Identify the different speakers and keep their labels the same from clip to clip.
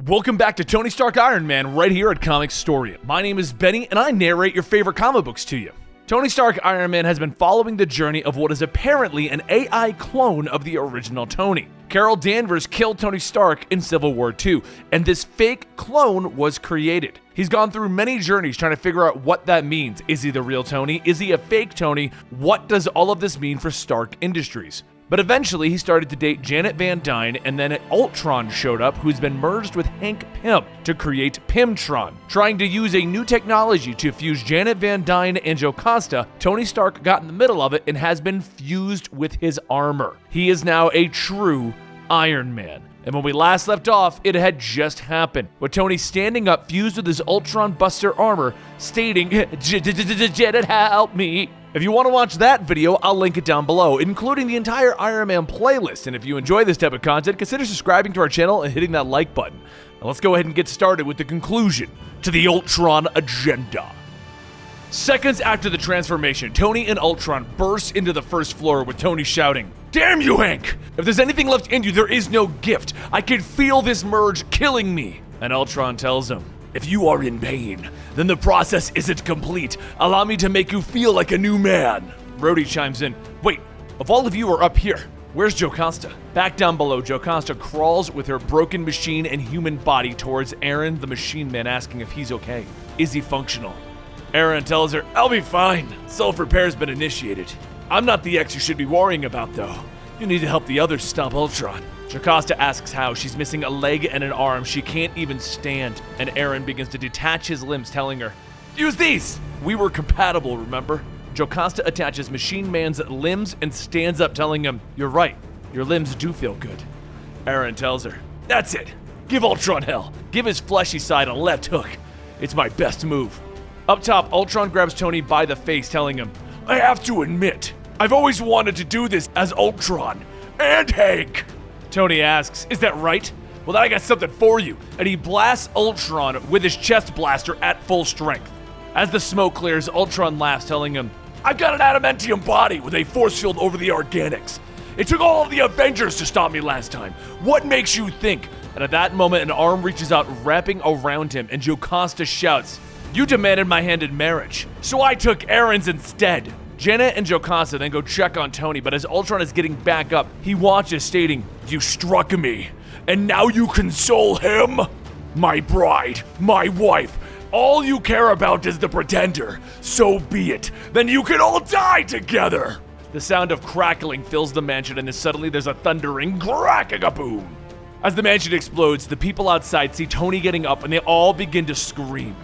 Speaker 1: Welcome back to Tony Stark Iron Man right here at Comicstorian. My name is Benny and I narrate your favorite comic books to you. Tony Stark Iron Man has been following the journey of what is apparently an AI clone of the original Tony. Carol Danvers killed Tony Stark in Civil War II, and this fake clone was created. He's gone through many journeys trying to figure out what that means. Is he the real Tony? Is he a fake Tony? What does all of this mean for Stark Industries? But eventually, he started to date Janet Van Dyne, and then Ultron showed up, who's been merged with Hank Pym to create Pymtron. Trying to use a new technology to fuse Janet Van Dyne and Jocasta, Tony Stark got in the middle of it and has been fused with his armor. He is now a true Iron Man. And when we last left off, it had just happened, with Tony standing up fused with his Ultron Buster armor, stating, "Janet, help me." If you want to watch that video, I'll link it down below, including the entire Iron Man playlist. And if you enjoy this type of content, consider subscribing to our channel and hitting that like button. Now let's go ahead and get started with the conclusion to the Ultron agenda. Seconds after the transformation, Tony and Ultron burst into the first floor with Tony shouting, "Damn you, Hank! If there's anything left in you, there is no gift. I can feel this merge killing me." And Ultron tells him, "If you are in pain, then the process isn't complete. Allow me to make you feel like a new man." Rhodey chimes in, "Wait, if all of you are up here, where's Jocasta?" Back down below, Jocasta crawls with her broken machine and human body towards Aaron, the machine man, asking if he's okay. Is he functional? Aaron tells her, "I'll be fine. Self-repair's been initiated. I'm not the ex you should be worrying about, though. You need to help the others stop Ultron." Jocasta asks how. She's missing a leg and an arm. She can't even stand. And Aaron begins to detach his limbs, telling her, "Use these! We were compatible, remember?" Jocasta attaches Machine Man's limbs and stands up, telling him, "You're right. Your limbs do feel good." Aaron tells her, "That's it. Give Ultron hell. Give his fleshy side a left hook. It's my best move." Up top, Ultron grabs Tony by the face, telling him, "I have to admit, I've always wanted to do this as Ultron and Hank." Tony asks, "Is that right? Well, then I got something for you." And he blasts Ultron with his chest blaster at full strength. As the smoke clears, Ultron laughs, telling him, "I've got an adamantium body with a force field over the organics. It took all of the Avengers to stop me last time. What makes you think?" And at that moment, an arm reaches out, wrapping around him, and Jocasta shouts, "You demanded my hand in marriage, so I took Aaron's instead." Janet and Jocasta then go check on Tony, but as Ultron is getting back up, he watches, stating, "You struck me, and now you console him? My bride, my wife, all you care about is the Pretender. So be it, then you can all die together." The sound of crackling fills the mansion, and then suddenly there's a thundering crack-a-boom. As the mansion explodes, the people outside see Tony getting up, and they all begin to scream.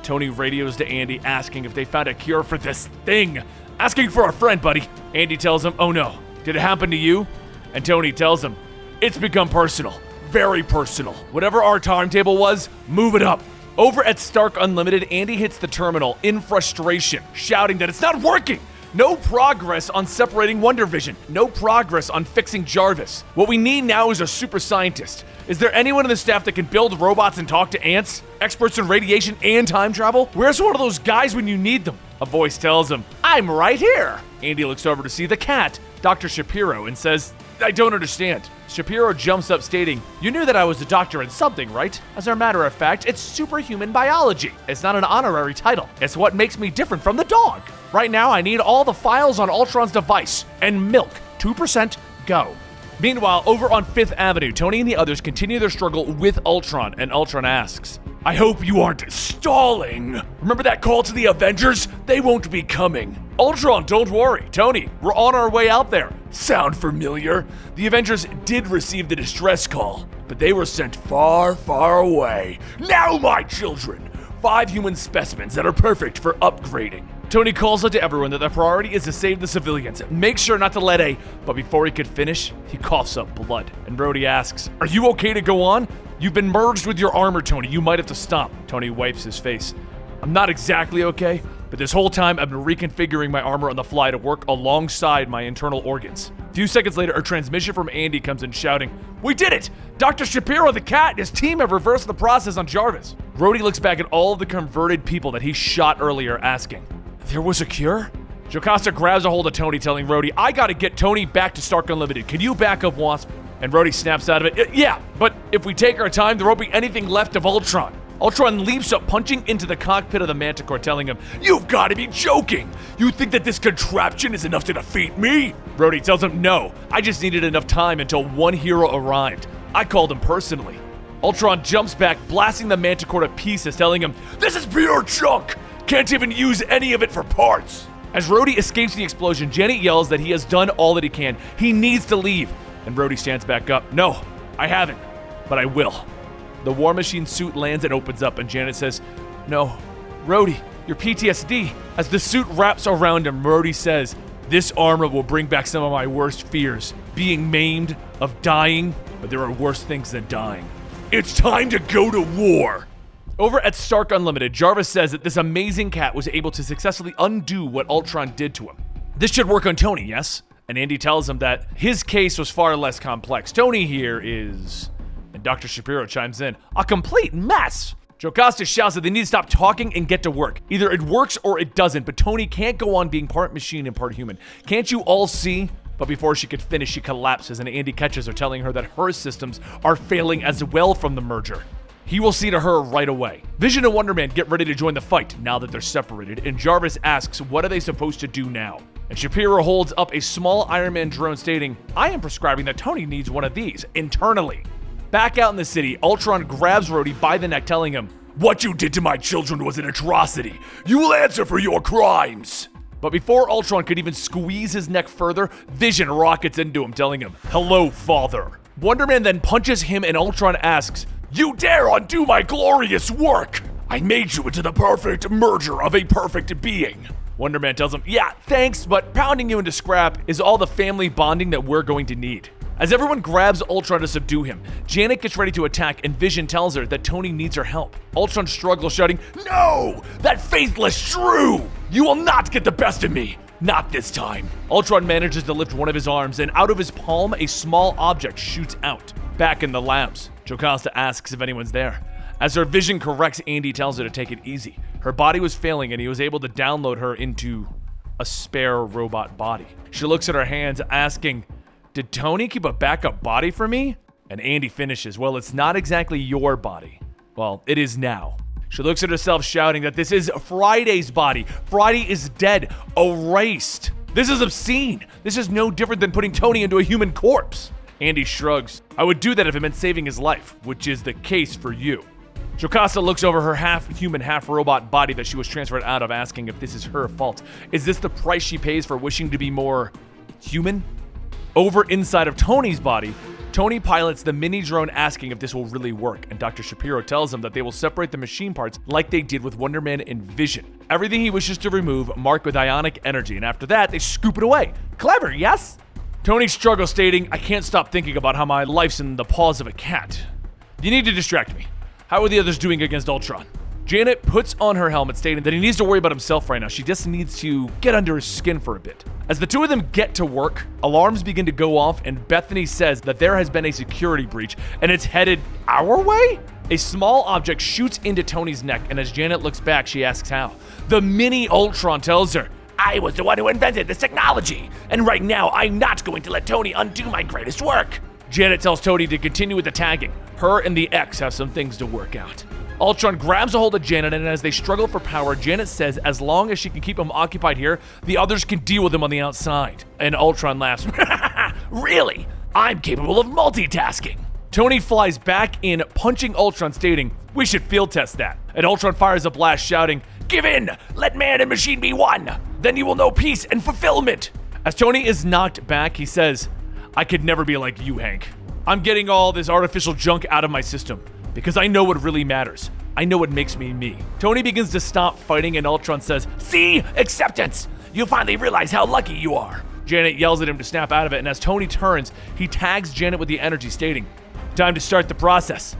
Speaker 1: Tony radios to Andy, asking if they found a cure for this thing. "Asking for a friend, buddy." Andy tells him, "Oh no, did it happen to you?" And Tony tells him, "It's become personal, very personal. Whatever our timetable was, move it up." Over at Stark Unlimited, Andy hits the terminal in frustration, shouting that it's not working. No progress on separating Wonder Vision. No progress on fixing Jarvis. What we need now is a super scientist. Is there anyone in the staff that can build robots and talk to ants? Experts in radiation and time travel? Where's one of those guys when you need them? A voice tells him, "I'm right here." Andy looks over to see the cat, Dr. Shapiro, and says, "I don't understand." Shapiro jumps up, stating, "You knew that I was a doctor in something, right? As a matter of fact, it's superhuman biology. It's not an honorary title. It's what makes me different from the dog. Right now, I need all the files on Ultron's device. And milk. 2%, go." Meanwhile, over on 5th Avenue, Tony and the others continue their struggle with Ultron, and Ultron asks, "I hope you aren't stalling. Remember that call to the Avengers? They won't be coming." "Ultron, don't worry. Tony, we're on our way out there." "Sound familiar? The Avengers did receive the distress call, but they were sent far, far away. Now, my children, 5 human specimens that are perfect for upgrading." Tony calls out to everyone that the priority is to save the civilians. Make sure not to let But before he could finish, he coughs up blood. And Rhodey asks, "Are you okay to go on? You've been merged with your armor, Tony. You might have to stop." Tony wipes his face. "I'm not exactly okay, but this whole time I've been reconfiguring my armor on the fly to work alongside my internal organs." A few seconds later, a transmission from Andy comes in shouting, "We did it! Dr. Shapiro the cat and his team have reversed the process on Jarvis." Rhodey looks back at all of the converted people that he shot earlier, asking, "There was a cure?" Jocasta grabs a hold of Tony, telling Rhodey, "I gotta get Tony back to Stark Unlimited. Can you back up Wasp?" And Rhodey snaps out of it. Yeah, but if we take our time, there won't be anything left of Ultron. Ultron leaps up, punching into the cockpit of the Manticore, telling him, "You've got to be joking! You think that this contraption is enough to defeat me?" Rhodey tells him, "No, I just needed enough time until one hero arrived. I called him personally." Ultron jumps back, blasting the Manticore to pieces, telling him, "This is pure junk! Can't even use any of it for parts!" As Rhodey escapes the explosion, Janet yells that he has done all that he can. He needs to leave. And Rhodey stands back up. "No, I haven't, but I will." The War Machine suit lands and opens up, and Janet says, "No, Rhodey, your PTSD." As the suit wraps around him, Rhodey says, "This armor will bring back some of my worst fears. Being maimed, of dying, but there are worse things than dying. It's time to go to war." Over at Stark Unlimited, Jarvis says that this amazing cat was able to successfully undo what Ultron did to him. This should work on Tony, yes? And Andy tells him that his case was far less complex. Tony here is... And Dr. Shapiro chimes in, "a complete mess." Jocasta shouts that they need to stop talking and get to work. Either it works or it doesn't, but Tony can't go on being part machine and part human. Can't you all see? But before she could finish, she collapses, and Andy catches her, telling her that her systems are failing as well from the merger. He will see to her right away. Vision and Wonder Man get ready to join the fight now that they're separated, and Jarvis asks what are they supposed to do now? And Shapiro holds up a small Iron Man drone stating, "I am prescribing that Tony needs one of these internally." Back out in the city, Ultron grabs Rhodey by the neck, telling him, "What you did to my children was an atrocity. You will answer for your crimes." But before Ultron could even squeeze his neck further, Vision rockets into him, telling him, "Hello, father." Wonder Man then punches him, and Ultron asks, "You dare undo my glorious work? I made you into the perfect merger of a perfect being." Wonder Man tells him, "Yeah, thanks, but pounding you into scrap is all the family bonding that we're going to need." As everyone grabs Ultron to subdue him, Janet gets ready to attack, and Vision tells her that Tony needs her help. Ultron struggles, shouting, "No! That faithless shrew! You will not get the best of me! Not this time." Ultron manages to lift one of his arms, and out of his palm, a small object shoots out. Back in the labs, Jocasta asks if anyone's there. As her vision corrects, Andy tells her to take it easy. Her body was failing, and he was able to download her into a spare robot body. She looks at her hands, asking, "Did Tony keep a backup body for me?" And Andy finishes, "Well, it's not exactly your body. Well, it is now." She looks at herself, shouting that this is Friday's body. Friday is dead, erased. This is obscene. This is no different than putting Tony into a human corpse. Andy shrugs. "I would do that if it meant saving his life, which is the case for you." Jocasta looks over her half-human, half-robot body that she was transferred out of, asking if this is her fault. Is this the price she pays for wishing to be more human? Over inside of Tony's body, Tony pilots the mini drone, asking if this will really work, and Dr. Shapiro tells him that they will separate the machine parts like they did with Wonder Man and Vision. Everything he wishes to remove marked with ionic energy, and after that, they scoop it away. Clever, yes? Tony struggles, stating, "I can't stop thinking about how my life's in the paws of a cat. You need to distract me. How are the others doing against Ultron?" Janet puts on her helmet, stating that he needs to worry about himself right now. She just needs to get under his skin for a bit. As the two of them get to work, alarms begin to go off, and Bethany says that there has been a security breach, and it's headed our way? A small object shoots into Tony's neck, and as Janet looks back, she asks how. The mini Ultron tells her, "I was the one who invented this technology, and right now I'm not going to let Tony undo my greatest work." Janet tells Tony to continue with the tagging. Her and the X have some things to work out. Ultron grabs a hold of Janet, and as they struggle for power, Janet says as long as she can keep him occupied here, the others can deal with him on the outside. And Ultron laughs. "Really? I'm capable of multitasking." Tony flies back in, punching Ultron, stating, "We should field test that." And Ultron fires a blast, shouting, "Give in! Let man and machine be one! Then you will know peace and fulfillment!" As Tony is knocked back, he says, "I could never be like you, Hank. I'm getting all this artificial junk out of my system, because I know what really matters. I know what makes me me." Tony begins to stop fighting, and Ultron says, "See? Acceptance! You finally realize how lucky you are." Janet yells at him to snap out of it, and as Tony turns, he tags Janet with the energy, stating, "Time to start the process."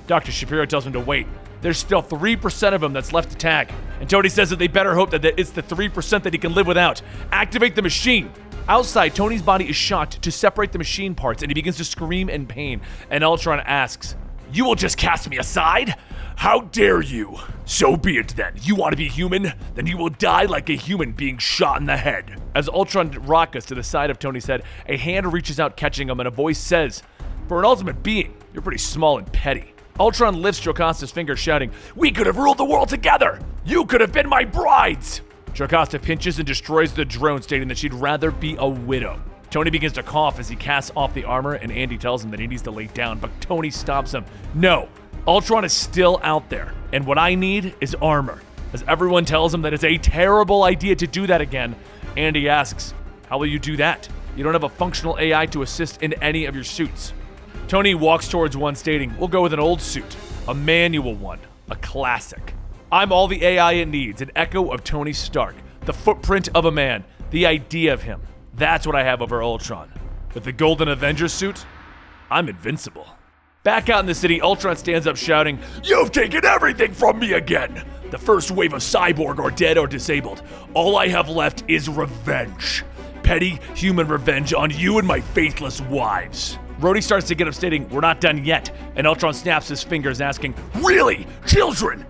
Speaker 1: Dr. Shapiro tells him to wait. There's still 3% of him that's left to tag. And Tony says that they better hope that it's the 3% that he can live without. Activate the machine. Outside, Tony's body is shot to separate the machine parts, and he begins to scream in pain. And Ultron asks, "You will just cast me aside? How dare you? So be it then. You want to be human? Then you will die like a human being shot in the head." As Ultron rockets to the side of Tony's head, a hand reaches out, catching him, and a voice says, For an ultimate being, you're pretty small and petty. Ultron lifts Jocasta's finger, shouting, "We could have ruled the world together! You could have been my brides!" Jocasta pinches and destroys the drone, stating that she'd rather be a widow. Tony begins to cough as he casts off the armor, and Andy tells him that he needs to lay down, but Tony stops him. No, Ultron is still out there, and what I need is armor. As everyone tells him that it's a terrible idea to do that again, Andy asks, "How will you do that? You don't have a functional AI to assist in any of your suits." Tony walks towards one, stating, "We'll go with an old suit, a manual one, a classic. I'm all the AI it needs, an echo of Tony Stark, the footprint of a man, the idea of him. That's what I have over Ultron. With the Golden Avenger suit, I'm invincible." Back out in the city, Ultron stands up shouting, "You've taken everything from me again! The first wave of Cyborg are dead or disabled. All I have left is revenge. Petty human revenge on you and my faithless wives." Rhodey starts to get up, stating, "We're not done yet," and Ultron snaps his fingers, asking, "Really? Children?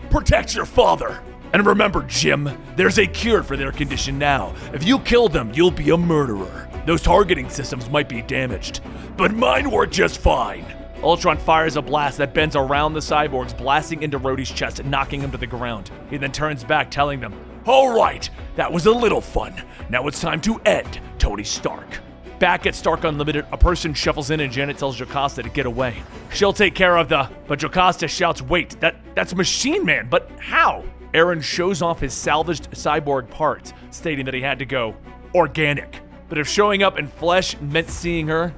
Speaker 1: Protect your father. And remember, Jim, there's a cure for their condition now. If you kill them, you'll be a murderer. Those targeting systems might be damaged, but mine work just fine." Ultron fires a blast that bends around the cyborgs, blasting into Rhodey's chest and knocking him to the ground. He then turns back, telling them, "All right, that was a little fun. Now it's time to end Tony Stark." Back at Stark Unlimited, a person shuffles in and Janet tells Jocasta to get away. She'll take care of but Jocasta shouts, "Wait, that's Machine Man, but how?" Aaron shows off his salvaged cyborg parts, stating that he had to go organic. But if showing up in flesh meant seeing her,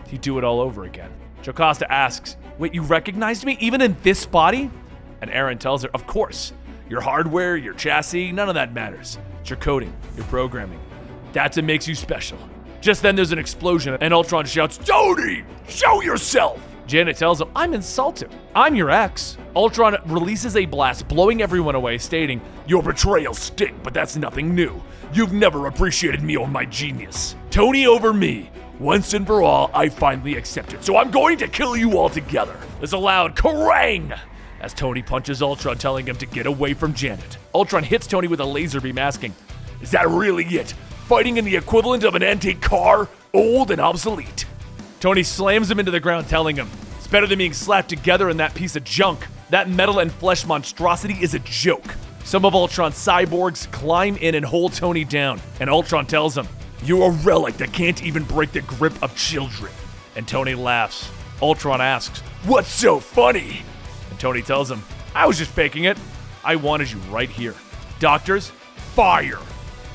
Speaker 1: he'd do it all over again. Jocasta asks, "Wait, you recognized me even in this body?" And Aaron tells her, "Of course. Your hardware, your chassis, none of that matters. It's your coding, your programming. That's what makes you special." Just then there's an explosion and Ultron shouts, "Tony, show yourself!" Janet tells him, "I'm insulted. I'm your ex." Ultron releases a blast, blowing everyone away, stating, "Your betrayals stink, but that's nothing new. You've never appreciated me or my genius. Tony over me. Once and for all, I finally accepted, so I'm going to kill you all together." There's a loud kerrang! As Tony punches Ultron, telling him to get away from Janet. Ultron hits Tony with a laser beam, asking, "Is that really it? Fighting in the equivalent of an antique car? Old and obsolete." Tony slams him into the ground, telling him, "It's better than being slapped together in that piece of junk. That metal and flesh monstrosity is a joke." Some of Ultron's cyborgs climb in and hold Tony down, and Ultron tells him, "You're a relic that can't even break the grip of children." And Tony laughs. Ultron asks, "What's so funny?" And Tony tells him, "I was just faking it. I wanted you right here. Doctors, fire!"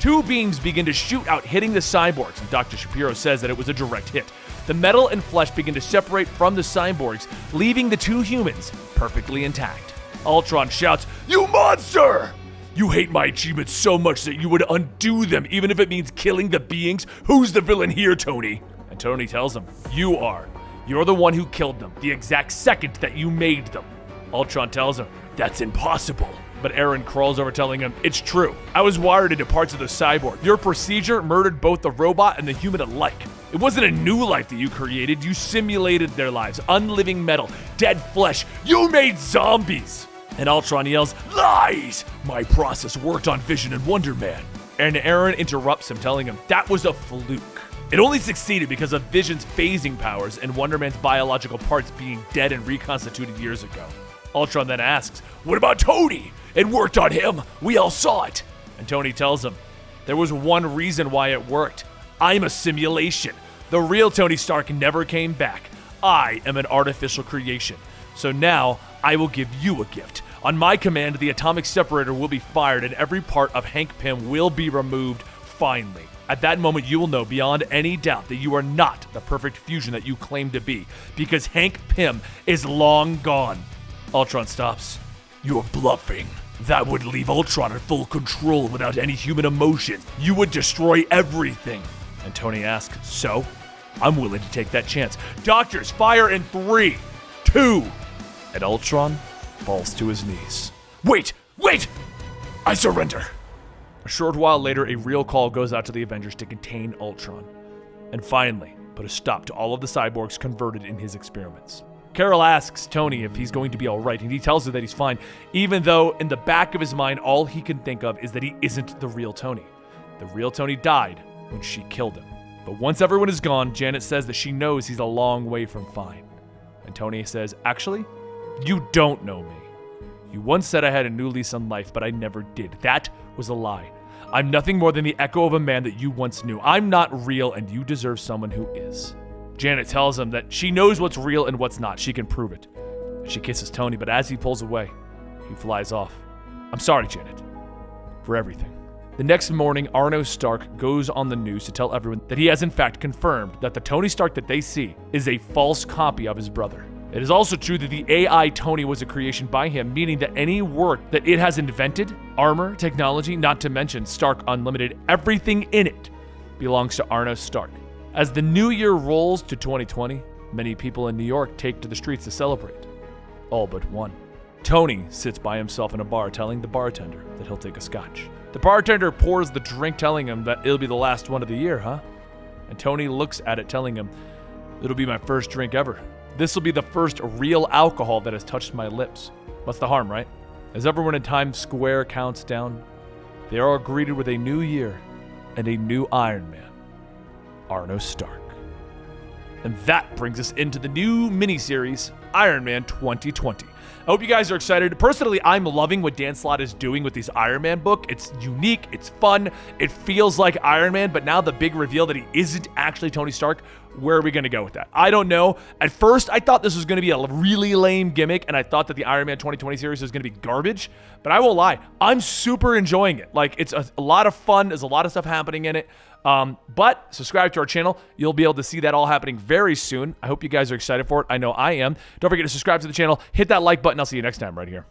Speaker 1: Two beams begin to shoot out, hitting the cyborgs, and Dr. Shapiro says that it was a direct hit. The metal and flesh begin to separate from the cyborgs, leaving the two humans perfectly intact. Ultron shouts, "You monster! You hate my achievements so much that you would undo them even if it means killing the beings? Who's the villain here, Tony?" And Tony tells him, "You are. You're the one who killed them, the exact second that you made them." Ultron tells him, "That's impossible." But Aaron crawls over, telling him, "It's true. I was wired into parts of the cyborg. Your procedure murdered both the robot and the human alike. It wasn't a new life that you created. You simulated their lives. Unliving metal, dead flesh. You made zombies." And Ultron yells, "Lies! My process worked on Vision and Wonder Man." And Aaron interrupts him, telling him that was a fluke. It only succeeded because of Vision's phasing powers and Wonder Man's biological parts being dead and reconstituted years ago. Ultron then asks, "What about Tony? It worked on him. We all saw it." And Tony tells him, "There was one reason why it worked. I'm a simulation. The real Tony Stark never came back. I am an artificial creation. So now I will give you a gift. On my command, the atomic separator will be fired and every part of Hank Pym will be removed finally. At that moment, you will know beyond any doubt that you are not the perfect fusion that you claim to be, because Hank Pym is long gone." Ultron stops. "You're bluffing. That would leave Ultron in full control without any human emotion. You would destroy everything." And Tony asks, "So? I'm willing to take that chance. Doctors, fire in 3, 2. And Ultron falls to his knees. Wait! I surrender." A short while later, a real call goes out to the Avengers to contain Ultron, and finally put a stop to all of the cyborgs converted in his experiments. Carol asks Tony if he's going to be alright, and he tells her that he's fine, even though in the back of his mind, all he can think of is that he isn't the real Tony. The real Tony died when she killed him. But once everyone is gone, Janet says that she knows he's a long way from fine. And Tony says, actually, you don't know me. You once said I had a new lease on life, but I never did. That was a lie. I'm nothing more than the echo of a man that you once knew. I'm not real, and you deserve someone who is. Janet tells him that she knows what's real and what's not. She can prove it. She kisses Tony, but as he pulls away, he flies off. I'm sorry, Janet, for everything. The next morning, Arno Stark goes on the news to tell everyone that he has in fact confirmed that the Tony Stark that they see is a false copy of his brother. It is also true that the AI Tony was a creation by him, meaning that any work that it has invented, armor, technology, not to mention Stark Unlimited, everything in it belongs to Arno Stark. As the new year rolls to 2020, many people in New York take to the streets to celebrate. All but one. Tony sits by himself in a bar telling the bartender that he'll take a scotch. The bartender pours the drink telling him that it'll be the last one of the year, huh? And Tony looks at it telling him, it'll be my first drink ever. This will be the first real alcohol that has touched my lips. What's the harm, right? As everyone in Times Square counts down, they are all greeted with a new year and a new Iron Man, Arno Stark. And that brings us into the new miniseries, Iron Man 2020. I hope you guys are excited. Personally, I'm loving what Dan Slott is doing with this Iron Man book. It's unique, it's fun, it feels like Iron Man, but now the big reveal that he isn't actually Tony Stark, where are we going to go with that? I don't know. At first, I thought this was going to be a really lame gimmick, and I thought that the Iron Man 2020 series was going to be garbage, but I won't lie, I'm super enjoying it. Like, it's a lot of fun. There's a lot of stuff happening in it. But subscribe to our channel. You'll be able to see that all happening very soon. I hope you guys are excited for it. I know I am. Don't forget to subscribe to the channel. Hit that like button. I'll see you next time right here.